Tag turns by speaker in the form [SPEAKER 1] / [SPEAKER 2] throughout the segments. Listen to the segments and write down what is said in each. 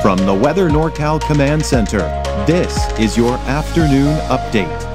[SPEAKER 1] From the Weather NorCal Command Center, this is your afternoon update.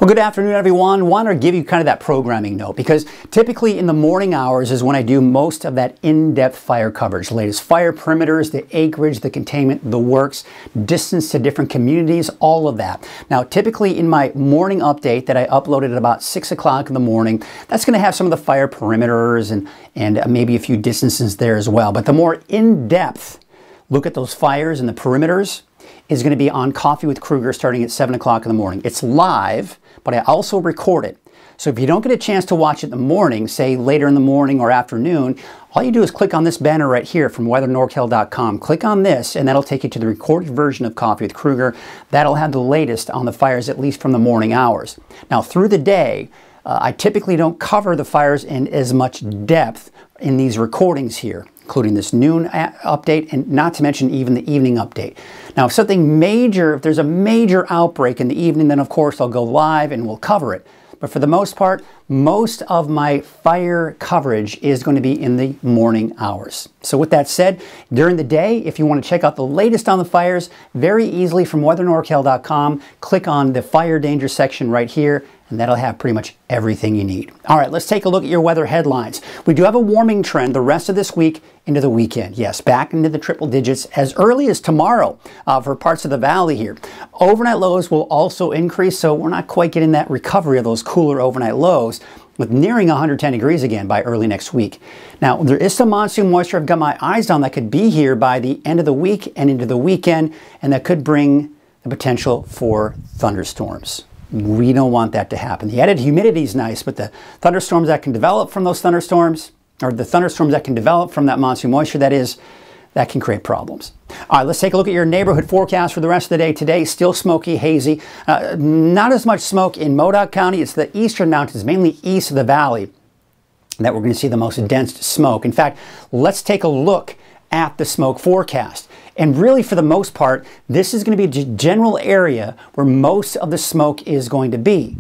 [SPEAKER 2] Well, good afternoon, everyone. Want to give you kind of that programming note because typically in the morning hours is when I do most of that in-depth fire coverage. The latest fire perimeters, the acreage, the containment, the works, distance to different communities, all of that. Now, typically in my morning update that I uploaded at about 6 o'clock in the morning, that's going to have some of the fire perimeters and maybe a few distances there as well. But the more in-depth look at those fires and the perimeters is going to be on Coffee with Kruger starting at 7 o'clock in the morning. It's live, but I also record it. So if you don't get a chance to watch it in the morning, say later in the morning or afternoon, all you do is click on this banner right here from weathernorcal.com. Click on this and that'll take you to the recorded version of Coffee with Kruger. That'll have the latest on the fires, at least from the morning hours. Now through the day, I typically don't cover the fires in as much depth in these recordings here, including this noon update and not to mention even the evening update. Now, if there's a major outbreak in the evening, then of course I'll go live and we'll cover it. But for the most part, most of my fire coverage is going to be in the morning hours. So with that said, during the day, if you want to check out the latest on the fires, very easily from weathernorcal.com, click on the fire danger section right here, and that'll have pretty much everything you need. All right, let's take a look at your weather headlines. We do have a warming trend the rest of this week into the weekend. Yes, back into the triple digits as early as tomorrow for parts of the valley here. Overnight lows will also increase, so we're not quite getting that recovery of those cooler overnight lows with nearing 110 degrees again by early next week. Now, there is some monsoon moisture I've got my eyes on that could be here by the end of the week and into the weekend, and that could bring the potential for thunderstorms. We don't want that to happen. The added humidity is nice, but the thunderstorms that can develop from those thunderstorms, or the thunderstorms that can develop from that monsoon moisture, that can create problems. All right, let's take a look at your neighborhood forecast for the rest of the day. Today, still smoky, hazy. Not as much smoke in Modoc County. It's the eastern mountains, mainly east of the valley, that we're going to see the most dense smoke. In fact, let's take a look at the smoke forecast. And really, for the most part, this is going to be a general area where most of the smoke is going to be.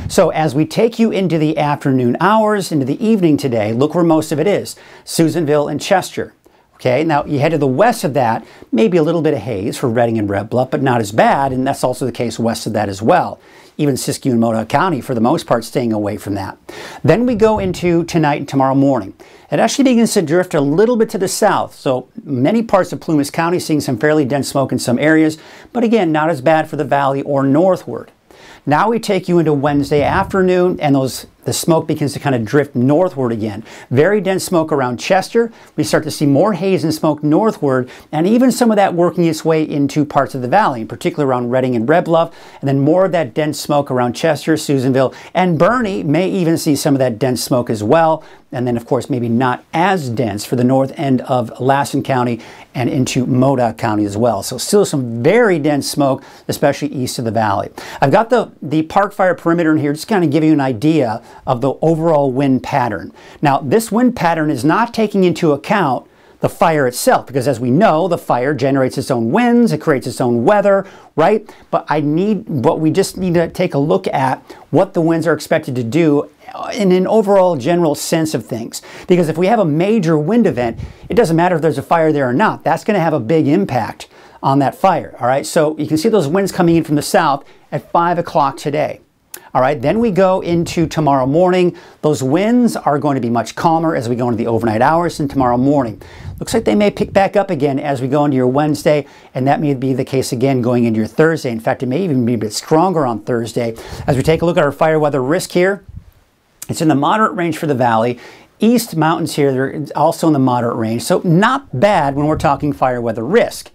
[SPEAKER 2] So as we take you into the afternoon hours, into the evening today, look where most of it is. Susanville and Chester. Okay, now you head to the west of that, maybe a little bit of haze for Reading and Red Bluff, but not as bad, and that's also the case west of that as well. Even Siskiyou and Modoc County, for the most part, staying away from that. Then we go into tonight and tomorrow morning. It actually begins to drift a little bit to the south, so many parts of Plumas County seeing some fairly dense smoke in some areas, but again, not as bad for the valley or northward. Now we take you into Wednesday afternoon, and the smoke begins to kind of drift northward again. Very dense smoke around Chester. We start to see more haze and smoke northward, and even some of that working its way into parts of the valley, in particular around Reading and Red Bluff, and then more of that dense smoke around Chester, Susanville, and Bernie may even see some of that dense smoke as well. And then, of course, maybe not as dense for the north end of Lassen County and into Modoc County as well. So still some very dense smoke, especially east of the valley. I've got the park fire perimeter in here, just kind of give you an idea of the overall wind pattern. Now, this wind pattern is not taking into account the fire itself, because as we know, the fire generates its own winds, it creates its own weather, right? But we just need to take a look at what the winds are expected to do in an overall general sense of things. Because if we have a major wind event, it doesn't matter if there's a fire there or not. That's going to have a big impact on that fire, all right? So you can see those winds coming in from the south at 5 o'clock today. All right, then we go into tomorrow morning. Those winds are going to be much calmer as we go into the overnight hours and tomorrow morning. Looks like they may pick back up again as we go into your Wednesday, and that may be the case again going into your Thursday. In fact, it may even be a bit stronger on Thursday. As we take a look at our fire weather risk here, it's in the moderate range for the valley. East mountains here, they're also in the moderate range, so not bad when we're talking fire weather risk.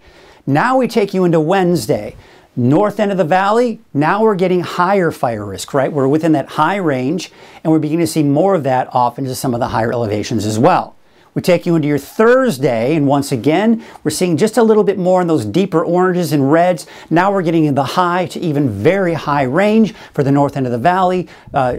[SPEAKER 2] Now we take you into Wednesday. North end of the valley, now we're getting higher fire risk, right? We're within that high range, and we're beginning to see more of that off into some of the higher elevations as well. We take you into your Thursday, and once again, we're seeing just a little bit more in those deeper oranges and reds. Now we're getting in the high to even very high range for the north end of the valley,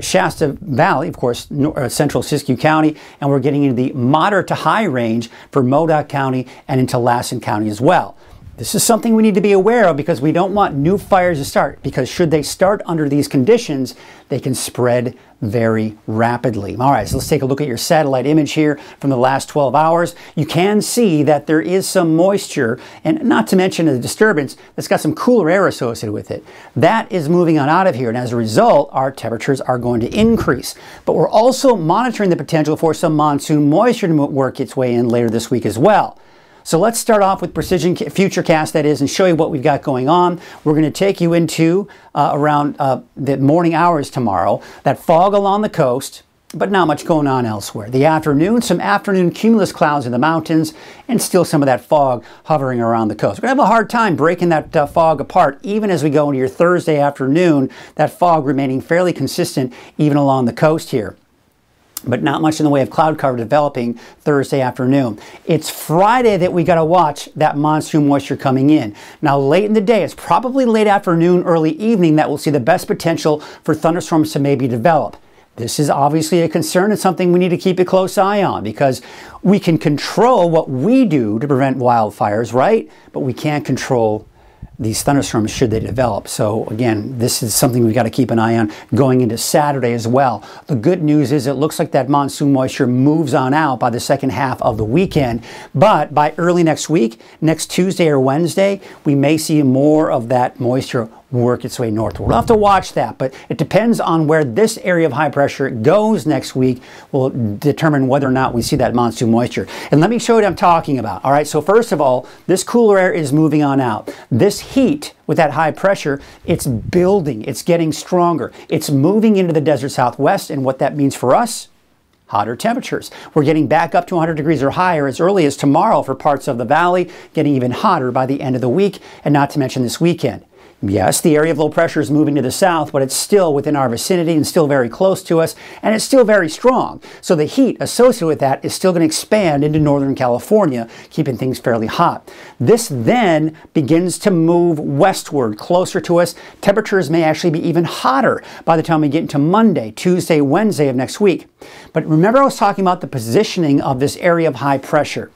[SPEAKER 2] Shasta Valley, of course, central Siskiyou County, and we're getting into the moderate to high range for Modoc County and into Lassen County as well. This is something we need to be aware of because we don't want new fires to start, because should they start under these conditions, they can spread very rapidly. All right, so let's take a look at your satellite image here from the last 12 hours. You can see that there is some moisture, and not to mention a disturbance that's got some cooler air associated with it. That is moving on out of here, and as a result, our temperatures are going to increase. But we're also monitoring the potential for some monsoon moisture to work its way in later this week as well. So let's start off with Precision Futurecast, that is, and show you what we've got going on. We're going to take you into around the morning hours tomorrow. That fog along the coast, but not much going on elsewhere. The afternoon, some afternoon cumulus clouds in the mountains, and still some of that fog hovering around the coast. We're going to have a hard time breaking that fog apart, even as we go into your Thursday afternoon, that fog remaining fairly consistent even along the coast here. But not much in the way of cloud cover developing Thursday afternoon. It's Friday that we got to watch that monsoon moisture coming in. Now, late in the day, it's probably late afternoon, early evening that we'll see the best potential for thunderstorms to maybe develop. This is obviously a concern and something we need to keep a close eye on, because we can control what we do to prevent wildfires, right? But we can't control these thunderstorms should they develop. So again, this is something we've got to keep an eye on going into Saturday as well. The good news is it looks like that monsoon moisture moves on out by the second half of the weekend, but by early next week, next Tuesday or Wednesday, we may see more of that moisture work its way northward. We'll have to watch that, but it depends on where this area of high pressure goes next week will determine whether or not we see that monsoon moisture. And let me show you what I'm talking about. All right, so first of all, this cooler air is moving on out. This heat with that high pressure, it's building, it's getting stronger. It's moving into the desert southwest, and what that means for us, hotter temperatures. We're getting back up to 100 degrees or higher as early as tomorrow for parts of the valley, getting even hotter by the end of the week, and not to mention this weekend. Yes, the area of low pressure is moving to the south, but it's still within our vicinity and still very close to us, and it's still very strong. So the heat associated with that is still going to expand into Northern California, keeping things fairly hot. This then begins to move westward, closer to us. Temperatures may actually be even hotter by the time we get into Monday, Tuesday, Wednesday of next week. But remember, I was talking about the positioning of this area of high pressure.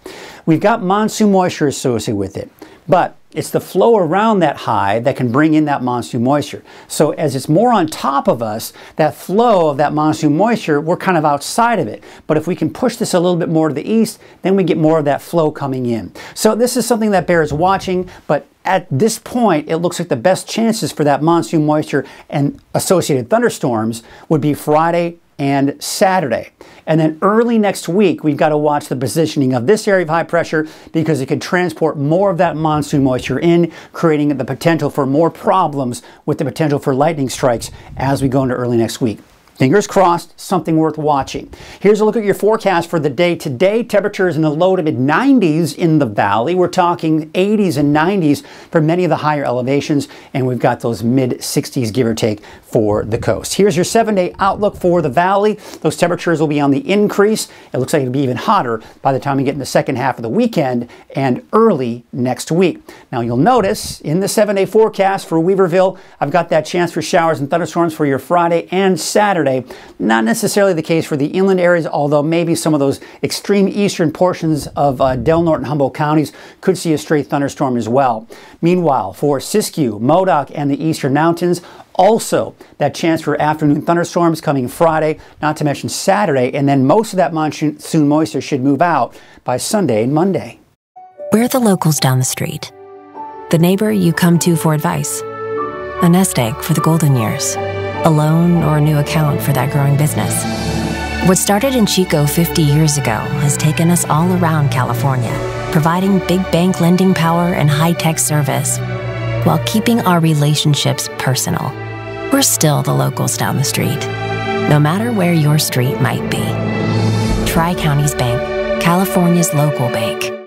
[SPEAKER 2] We've got monsoon moisture associated with it, but it's the flow around that high that can bring in that monsoon moisture. So as it's more on top of us, that flow of that monsoon moisture, we're kind of outside of it. But if we can push this a little bit more to the east, then we get more of that flow coming in. So this is something that bears watching, but at this point, it looks like the best chances for that monsoon moisture and associated thunderstorms would be Friday and Saturday. And then early next week, we've got to watch the positioning of this area of high pressure, because it could transport more of that monsoon moisture in, creating the potential for more problems with the potential for lightning strikes as we go into early next week. Fingers crossed, something worth watching. Here's a look at your forecast for the day. Today, temperatures in the low to mid 90s in the valley. We're talking 80s and 90s for many of the higher elevations, and we've got those mid 60s, give or take, for the coast. Here's your 7-day outlook for the valley. Those temperatures will be on the increase. It looks like it'll be even hotter by the time we get in the second half of the weekend and early next week. Now, you'll notice in the 7-day forecast for Weaverville, I've got that chance for showers and thunderstorms for your Friday and Saturday. Not necessarily the case for the inland areas, although maybe some of those extreme eastern portions of Del Norte and Humboldt counties could see a stray thunderstorm as well. Meanwhile, for Siskiyou, Modoc, and the eastern mountains, also that chance for afternoon thunderstorms coming Friday, not to mention Saturday, and then most of that monsoon moisture should move out by Sunday and Monday.
[SPEAKER 3] We're the locals down the street. The neighbor you come to for advice. A nest egg for the golden years. A loan or a new account for that growing business. What started in Chico 50 years ago has taken us all around California, providing big bank lending power and high-tech service, while keeping our relationships personal. We're still the locals down the street, no matter where your street might be. Tri-Counties Bank, California's local bank.